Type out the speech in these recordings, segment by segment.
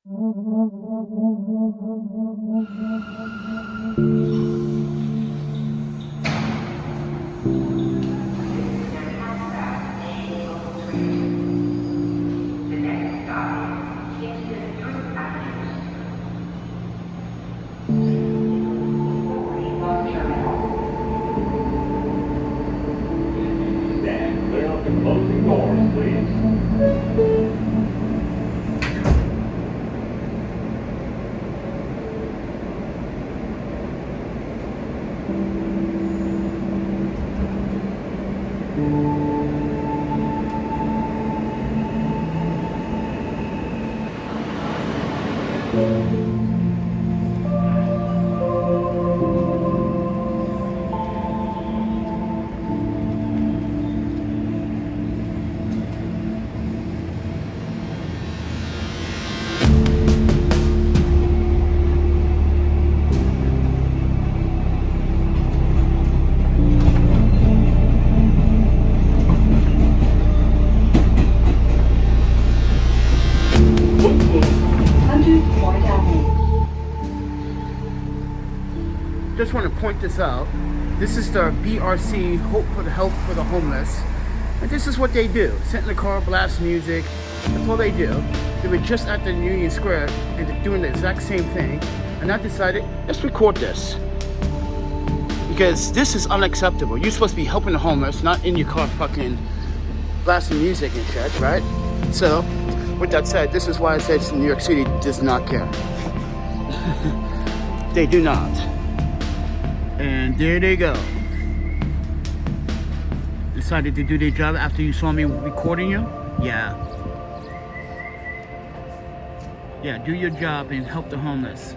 Closing doors, please. Just want to point this out. This is the BRC Hope for the Help for the Homeless, and this is what they do. Sit in the car, blast music. That's all they do. They were just at the Union Square and they're doing the exact same thing, and I decided, let's record this because this is unacceptable. You're supposed to be helping the homeless, not in your car fucking blasting music and shit, right? So with that said, this is why I said New York City does not care. They do not. And there they go. Decided to do their job after you saw me recording you? Yeah. Yeah, do your job and help the homeless.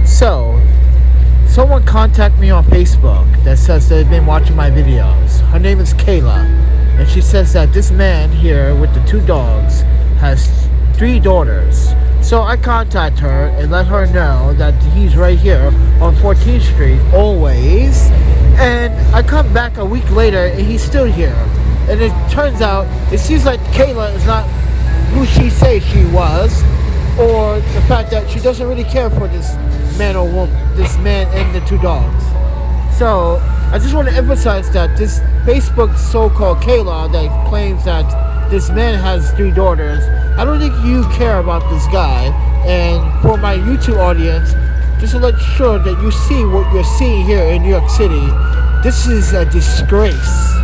So, someone contacted me on Facebook that says they've been watching my videos. Her name is Kayla, and she says that this man here with the 2 dogs has 3 daughters. So I contact her and let her know that he's right here on 14th Street always. And I come back a week later and he's still here. And it turns out, it seems like Kayla is not who she says she was, or the fact that she doesn't really care for this man or woman, this man and the 2 dogs. So I just want to emphasize that this Facebook so-called Kayla that claims that this man has 3 daughters, I don't think you care about this guy. And for my YouTube audience, just to let sure that you see what you're seeing here in New York City, this is a disgrace.